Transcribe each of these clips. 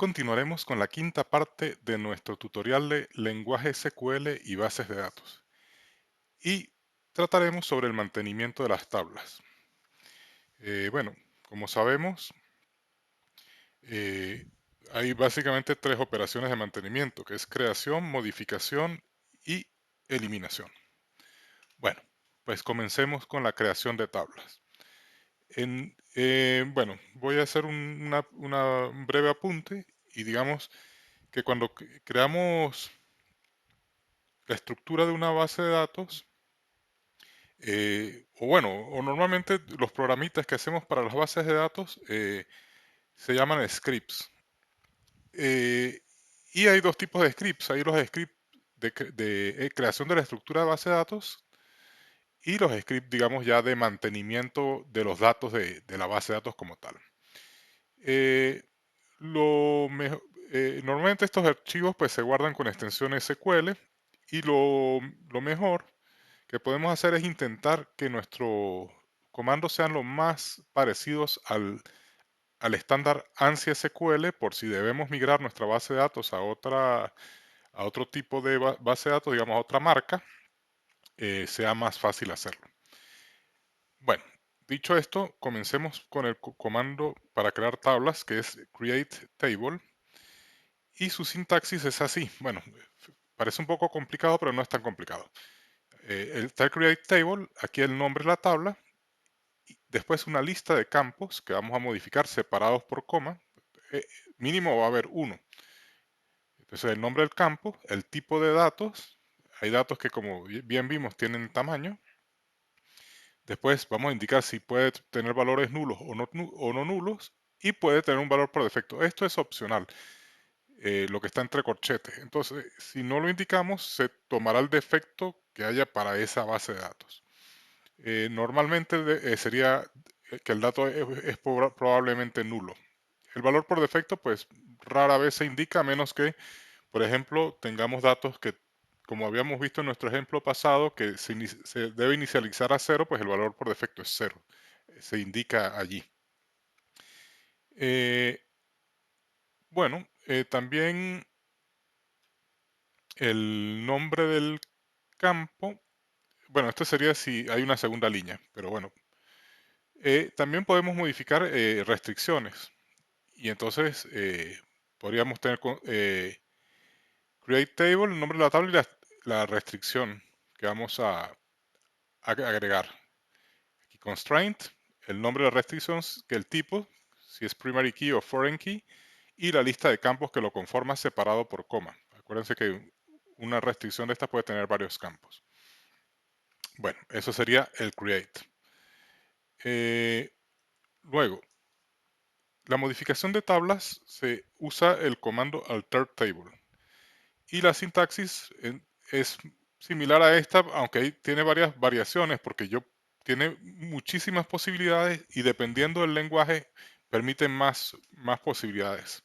continuaremos con la quinta parte de nuestro tutorial de lenguaje SQL y bases de datos. Y trataremos sobre el mantenimiento de las tablas. Bueno, como sabemos, eh, hay básicamente tres operaciones de mantenimiento, que es creación, modificación y eliminación. Bueno, pues comencemos con la creación de tablas. Bueno, voy a hacer un breve apunte y digamos que cuando creamos la estructura de una base de datos, o bueno, o normalmente los programitas que hacemos para las bases de datos se llaman scripts. Eh, y hay dos tipos de scripts. Hay los scripts de creación de la estructura de base de datos y los scripts, digamos, ya de mantenimiento de los datos de la base de datos como tal. Eh, Normalmente estos archivos pues se guardan con extensión SQL y lo mejor que podemos hacer es intentar que nuestros comandos sean lo más parecidos al estándar ANSI SQL por si debemos migrar nuestra base de datos a otro tipo de base de datos, digamos a otra marca, sea más fácil hacerlo. Bueno, dicho esto, comencemos con el comando para crear tablas que es create table y su sintaxis es así. Bueno, parece un poco complicado, pero no es tan complicado. El tag create table, aquí el nombre de la tabla, y después una lista de campos que vamos a modificar separados por coma. eh, Mínimo va a haber uno. Entonces el nombre del campo, el tipo de datos, hay datos que como bien vimos tienen tamaño. Después vamos a indicar si puede tener valores nulos o no nulos y puede tener un valor por defecto. Esto es opcional, lo que está entre corchetes. Entonces, si no lo indicamos, se tomará el defecto que haya para esa base de datos. Normalmente sería que el dato es probablemente nulo. El valor por defecto, pues rara vez se indica, a menos que, por ejemplo, tengamos datos que, como habíamos visto en nuestro ejemplo pasado, que se debe inicializar a cero, pues el valor por defecto es cero. Se indica allí. Eh, bueno, también el nombre del campo, bueno, esto sería si hay una segunda línea, pero bueno, también podemos modificar restricciones y entonces podríamos tener create table, el nombre de la tabla y la restricción que vamos a agregar. Aquí constraint, el nombre de la restricción, que el tipo, si es primary key o foreign key, y la lista de campos que lo conforma separado por coma. Acuérdense que una restricción de esta puede tener varios campos. Bueno, eso sería el create. Eh, Luego, la modificación de tablas se usa el comando alter table y la sintaxis es similar a esta, aunque ahí tiene varias variaciones porque tiene muchísimas posibilidades y dependiendo del lenguaje permite más posibilidades.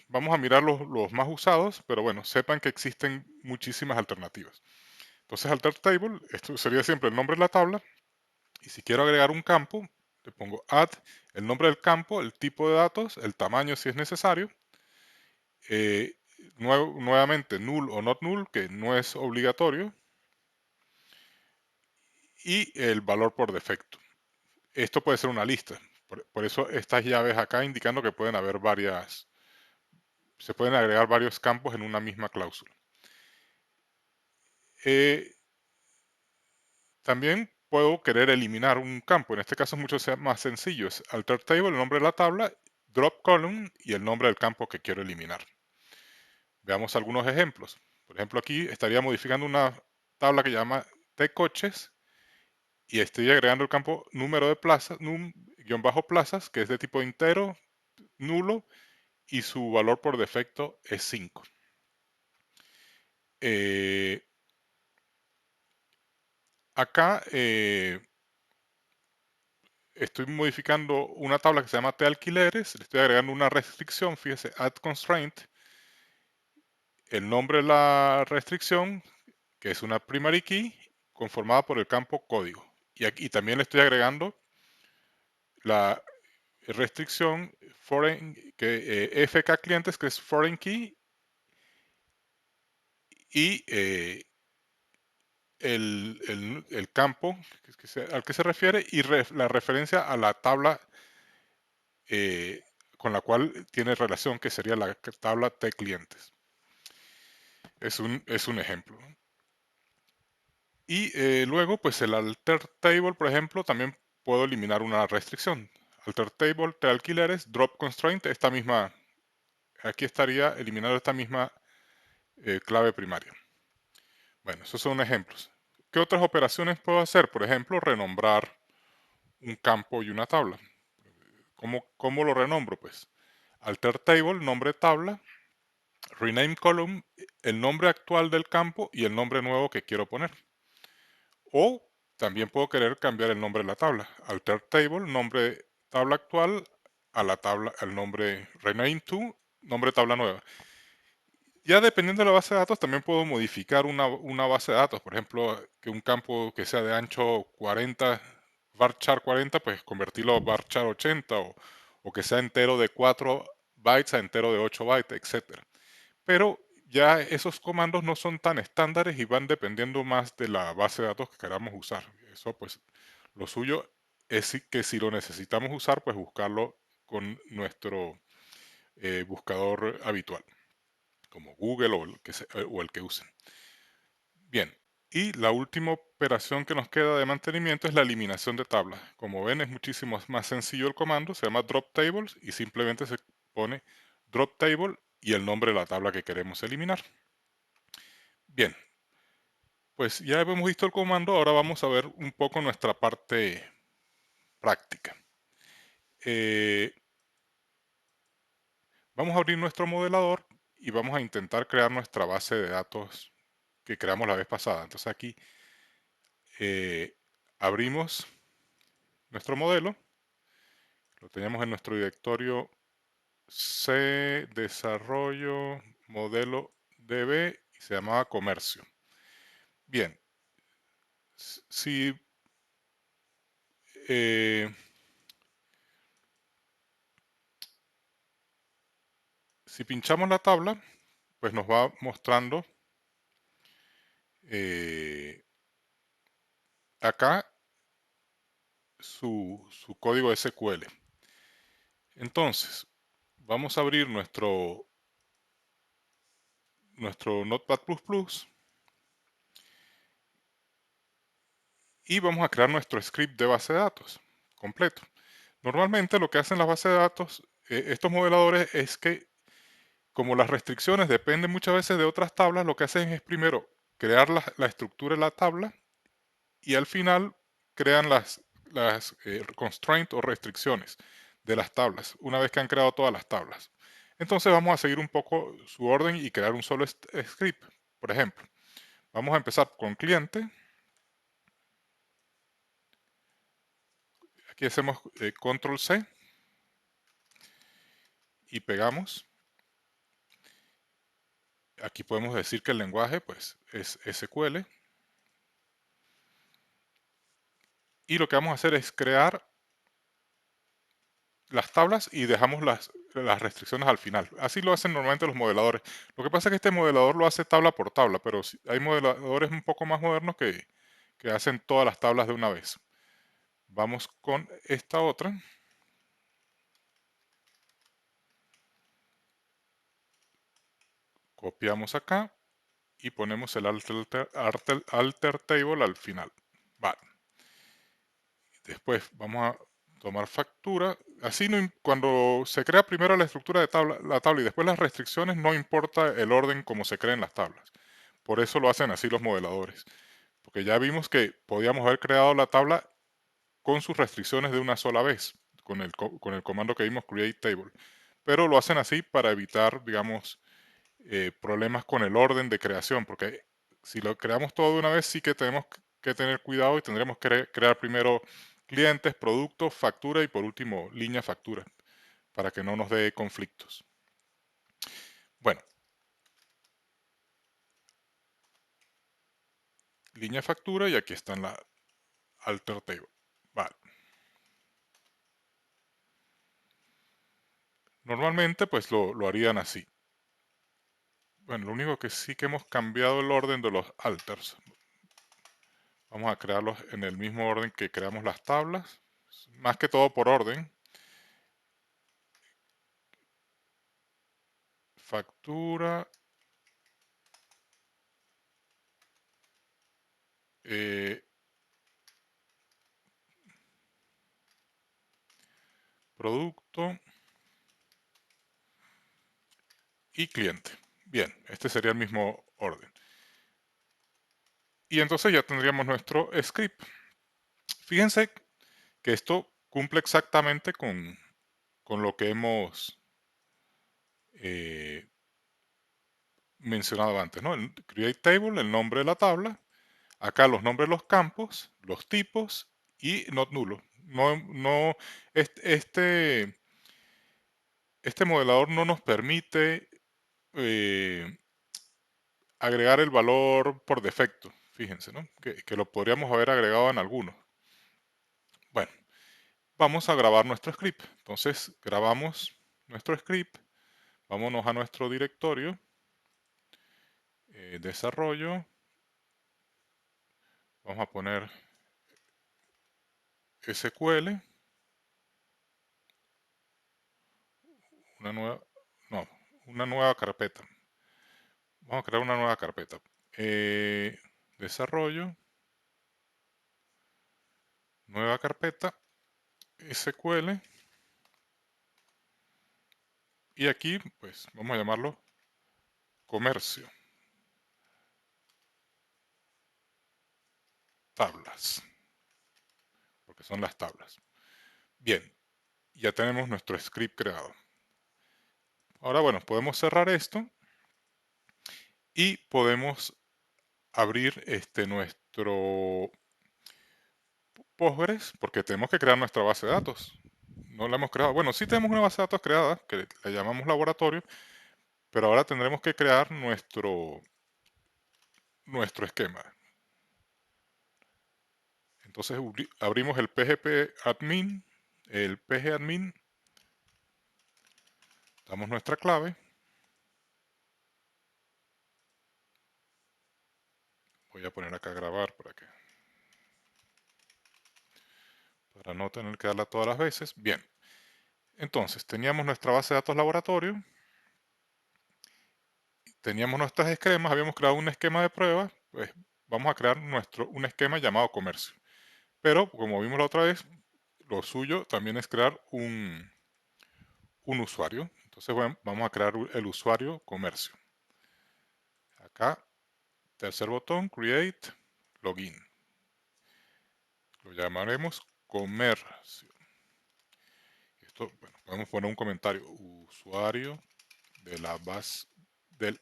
Vamos a mirar los más usados, pero bueno, sepan que existen muchísimas alternativas. Entonces, alter table, esto sería siempre el nombre de la tabla y si quiero agregar un campo, le pongo add, el nombre del campo, el tipo de datos, el tamaño si es necesario, eh, nuevamente null o not null, que no es obligatorio, y el valor por defecto. Esto puede ser una lista, por eso estas llaves acá indicando que pueden haber se pueden agregar varios campos en una misma cláusula. Eh, También puedo querer eliminar un campo, en este caso es mucho más sencillo, es alter table, el nombre de la tabla, drop column y el nombre del campo que quiero eliminar. Veamos algunos ejemplos. Por ejemplo, aquí estaría modificando una tabla que llama de coches y estoy agregando el campo número de plazas, plazas, que es de tipo entero, nulo, y su valor por defecto es 5. Eh, Acá estoy modificando una tabla que se llama T alquileres, le estoy agregando una restricción, fíjese, add constraint, el nombre de la restricción, que es una primary key, conformada por el campo código. Y aquí también le estoy agregando la restricción FK clientes, que es foreign key, y el campo al que se refiere y la referencia a la tabla eh, con la cual tiene relación, que sería la tabla de clientes. Es un ejemplo. Y luego, pues el alter table, por ejemplo, también puedo eliminar una restricción. Alter table de alquileres, drop constraint, aquí estaría eliminando esta misma clave primaria. Bueno, esos son ejemplos. ¿Qué otras operaciones puedo hacer? Por ejemplo, renombrar un campo y una tabla. ¿Cómo lo renombro? Pues alter table, nombre tabla, rename column, el nombre actual del campo y el nombre nuevo que quiero poner. O también puedo querer cambiar el nombre de la tabla. Alter table, nombre tabla actual, a la tabla, al nombre rename to, nombre tabla nueva. Ya dependiendo de la base de datos, también puedo modificar una base de datos. Por ejemplo, que un campo que sea de ancho 40, varchar 40, pues convertirlo a varchar 80, o que sea entero de 4 bytes a entero de 8 bytes, etcétera. Pero ya esos comandos no son tan estándares y van dependiendo más de la base de datos que queramos usar. Eso, pues, lo suyo es que si lo necesitamos usar, pues buscarlo con nuestro buscador habitual, como Google o el que usen. Bien, y la última operación que nos queda de mantenimiento es la eliminación de tablas. Como ven, es muchísimo más sencillo el comando, se llama drop tables y simplemente se pone drop table y el nombre de la tabla que queremos eliminar. Bien, pues ya hemos visto el comando, ahora vamos a ver un poco nuestra parte práctica. Vamos a abrir nuestro modelador y vamos a intentar crear nuestra base de datos que creamos la vez pasada. Entonces aquí abrimos nuestro modelo, lo tenemos en nuestro directorio C desarrollo modelo DB y se llamaba comercio. Bien, si eh, si pinchamos la tabla, pues nos va mostrando acá su código SQL. Entonces, vamos a abrir nuestro Notepad++ y vamos a crear nuestro script de base de datos completo. Normalmente lo que hacen las bases de datos, estos modeladores, es que como las restricciones dependen muchas veces de otras tablas, lo que hacen es primero crear la estructura de la tabla y al final crean las constraints o restricciones de las tablas, una vez que han creado todas las tablas. Entonces vamos a seguir un poco su orden y crear un solo script. Por ejemplo, vamos a empezar con cliente. Aquí hacemos control C y pegamos. Aquí podemos decir que el lenguaje pues es SQL. Y lo que vamos a hacer es crear las tablas y dejamos las restricciones al final. Así lo hacen normalmente los modeladores. Lo que pasa es que este modelador lo hace tabla por tabla, pero hay modeladores un poco más modernos que hacen todas las tablas de una vez. Vamos con esta otra. Copiamos acá y ponemos el alter table al final. Vale. Después vamos a tomar factura. Así cuando se crea primero la estructura de la tabla y después las restricciones, no importa el orden como se creen las tablas. Por eso lo hacen así los modeladores. Porque ya vimos que podíamos haber creado la tabla con sus restricciones de una sola vez, con el comando que vimos create table. Pero lo hacen así para evitar, digamos, problemas con el orden de creación. Porque si lo creamos todo de una vez, sí que tenemos que tener cuidado y tendremos que crear primero clientes, productos, factura y por último línea factura, para que no nos dé conflictos. Bueno, línea factura y aquí está en la alter table. Vale. Normalmente pues lo harían así. Bueno, lo único que sí que hemos cambiado el orden de los alters. Vamos a crearlos en el mismo orden que creamos las tablas, más que todo por orden. Factura, eh, producto y cliente. Bien, este sería el mismo orden. Y entonces ya tendríamos nuestro script. Fíjense que esto cumple exactamente con lo que hemos eh, mencionado antes, ¿no? El create table, el nombre de la tabla, acá los nombres de los campos, los tipos y not nulo. No, este, este modelador no nos permite eh, agregar el valor por defecto, fíjense, ¿no? Que lo podríamos haber agregado en algunos. Bueno, vamos a grabar nuestro script. Entonces, grabamos nuestro script, vámonos a nuestro directorio, desarrollo, vamos a poner SQL, una nueva, no, una nueva carpeta. Vamos a crear una nueva carpeta. Eh, desarrollo, nueva carpeta, SQL, y aquí pues vamos a llamarlo comercio, tablas, porque son las tablas. Bien, ya tenemos nuestro script creado. Ahora, bueno, podemos cerrar esto y podemos abrir nuestro Postgres porque tenemos que crear nuestra base de datos. No la hemos creado. Bueno, sí tenemos una base de datos creada que le llamamos laboratorio, pero ahora tendremos que crear nuestro esquema. Entonces abrimos el PGP admin, el PG admin, damos nuestra clave. Voy a poner acá a grabar para no tener que darla todas las veces. Bien, entonces teníamos nuestra base de datos laboratorio, teníamos nuestras esquemas, habíamos creado un esquema de prueba, pues vamos a crear un esquema llamado comercio. Pero como vimos la otra vez, lo suyo también es crear un usuario. Entonces bueno, vamos a crear el usuario comercio. Acá, tercer botón, create, login. Lo llamaremos comercio. Esto, bueno, podemos poner un comentario, usuario de la base del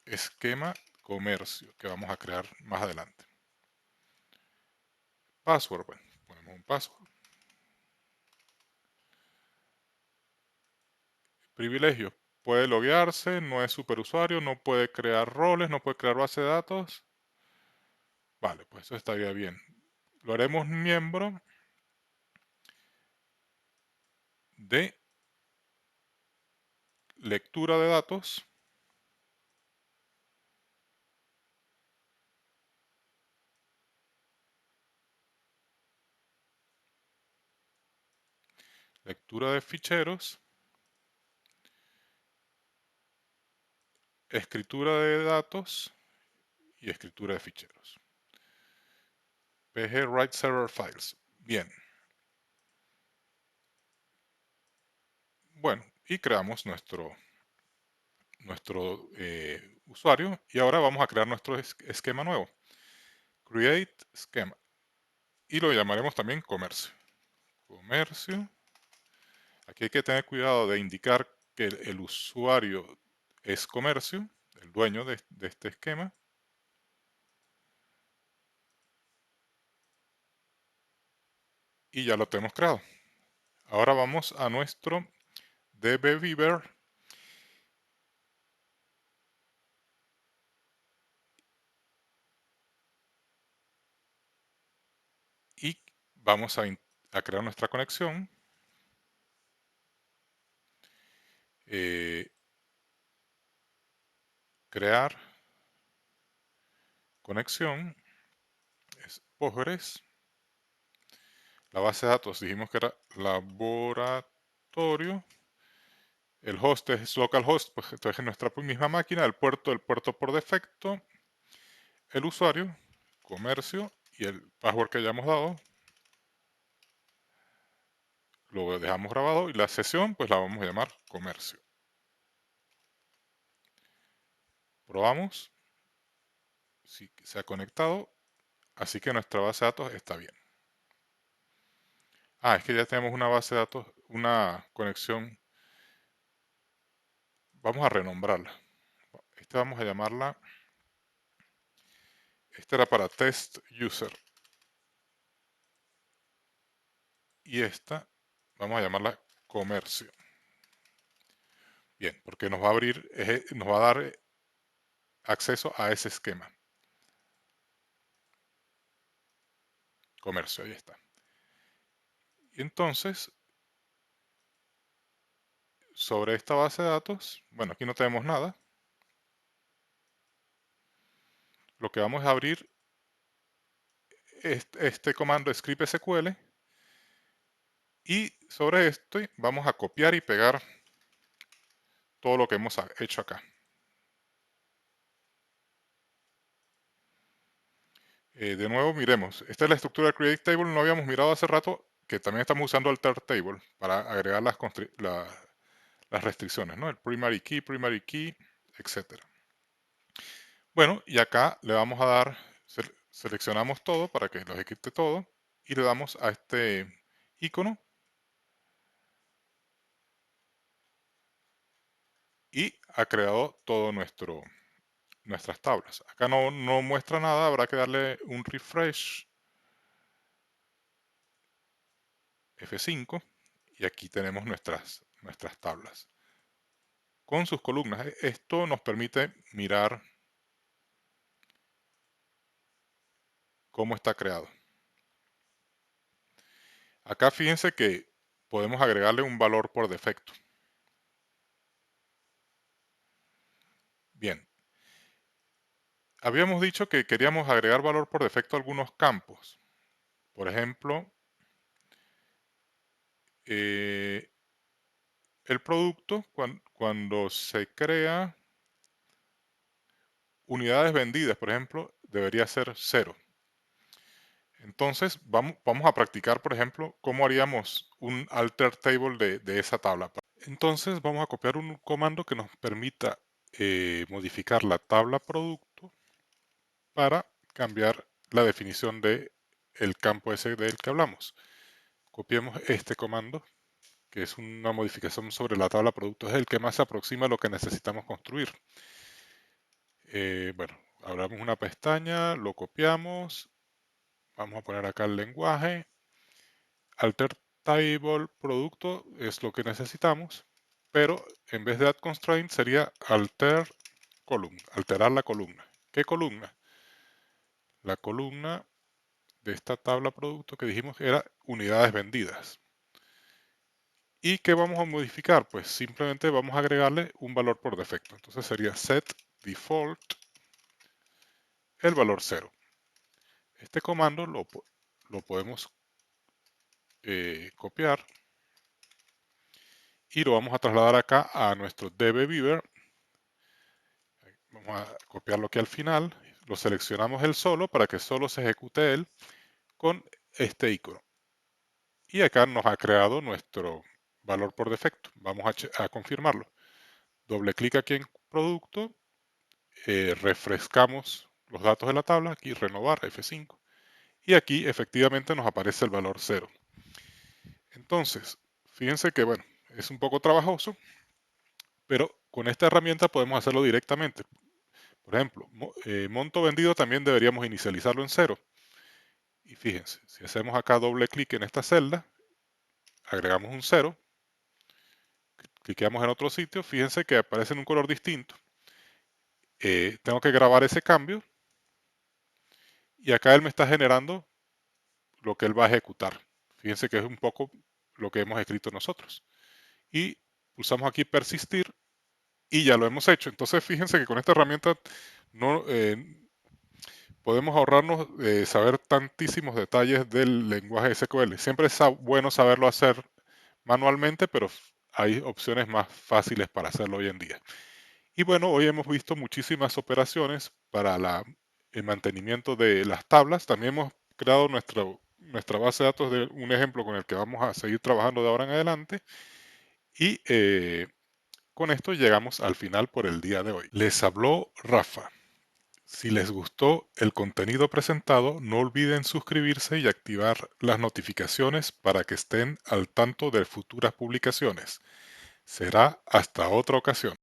esquema comercio que vamos a crear más adelante. Password, bueno, ponemos un password. Privilegio, puede loguearse, no es superusuario, no puede crear roles, no puede crear base de datos. Vale, pues eso estaría bien. Lo haremos miembro de lectura de datos, lectura de ficheros, escritura de datos y escritura de ficheros. PG Write Server Files. Bien. Bueno, y creamos nuestro usuario y ahora vamos a crear nuestro esquema nuevo. Create Schema. Y lo llamaremos también comercio. Comercio. Aquí hay que tener cuidado de indicar que el usuario es comercio, el dueño de este esquema. Y ya lo tenemos creado. Ahora vamos a nuestro dbViewer y vamos a crear nuestra conexión. eh, crear conexión, es Postgres. La base de datos dijimos que era laboratorio. El host es localhost, pues entonces en nuestra misma máquina, el puerto por defecto, el usuario, comercio y el password que hayamos dado, lo dejamos grabado y la sesión pues la vamos a llamar comercio. Probamos si se ha conectado, así que nuestra base de datos está bien. Es que ya tenemos una base de datos, una conexión. Vamos a renombrarla. Vamos a llamarla, esta era para test user. Y esta vamos a llamarla comercio. Bien, porque nos va a abrir, nos va a dar acceso a ese esquema. Comercio, ahí está. Y entonces, sobre esta base de datos, bueno, aquí no tenemos nada. Lo que vamos a abrir es este comando script SQL y sobre esto vamos a copiar y pegar todo lo que hemos hecho acá. De nuevo, miremos. Esta es la estructura de Create Table. No habíamos mirado hace rato que también estamos usando Alter Table para agregar las restricciones, ¿no? El primary key, etcétera. Bueno, y acá le vamos a dar, seleccionamos todo para que lo ejecute todo y le damos a este icono y ha creado todo nuestras tablas. Acá no muestra nada, habrá que darle un refresh F5 y aquí tenemos nuestras tablas con sus columnas. Esto nos permite mirar cómo está creado. Acá fíjense que podemos agregarle un valor por defecto. Bien, habíamos dicho que queríamos agregar valor por defecto a algunos campos. Por ejemplo, el producto cuando se crea unidades vendidas, por ejemplo, debería ser 0. Entonces, vamos a practicar, por ejemplo, cómo haríamos un alter table de esa tabla. Entonces, vamos a copiar un comando que nos permita modificar la tabla producto para cambiar la definición de el campo ese del que hablamos. Copiemos este comando, que es una modificación sobre la tabla producto, es el que más se aproxima a lo que necesitamos construir. Bueno, abramos una pestaña, lo copiamos, vamos a poner acá el lenguaje, alter table producto es lo que necesitamos, pero en vez de add constraint sería alter column, alterar la columna. ¿Qué columna? La columna de esta tabla producto que dijimos era unidades vendidas. ¿Y qué vamos a modificar? Pues simplemente vamos a agregarle un valor por defecto. Entonces sería set default el valor 0. Este comando lo podemos copiar y lo vamos a trasladar acá a nuestro dbViewer. Vamos a copiarlo aquí al final. Lo seleccionamos el solo para que solo se ejecute él con este icono. Y acá nos ha creado nuestro valor por defecto. Vamos a confirmarlo. Doble clic aquí en producto, refrescamos los datos de la tabla, aquí renovar F5, y aquí efectivamente nos aparece el valor 0. Entonces, fíjense que bueno, es un poco trabajoso, pero con esta herramienta podemos hacerlo directamente. Por ejemplo, monto vendido también deberíamos inicializarlo en 0. Y fíjense, si hacemos acá doble clic en esta celda, agregamos un 0, cliqueamos en otro sitio, fíjense que aparece en un color distinto. Tengo que grabar ese cambio y acá él me está generando lo que él va a ejecutar. Fíjense que es un poco lo que hemos escrito nosotros. Y pulsamos aquí persistir y ya lo hemos hecho. Entonces fíjense que con esta herramienta no, podemos ahorrarnos saber tantísimos detalles del lenguaje SQL. Siempre es bueno saberlo hacer manualmente, pero hay opciones más fáciles para hacerlo hoy en día. Y bueno, hoy hemos visto muchísimas operaciones para el mantenimiento de las tablas. También hemos creado nuestra base de datos de un ejemplo con el que vamos a seguir trabajando de ahora en adelante. Y con esto llegamos al final por el día de hoy. Les habló Rafa. Si les gustó el contenido presentado, no olviden suscribirse y activar las notificaciones para que estén al tanto de futuras publicaciones. Será hasta otra ocasión.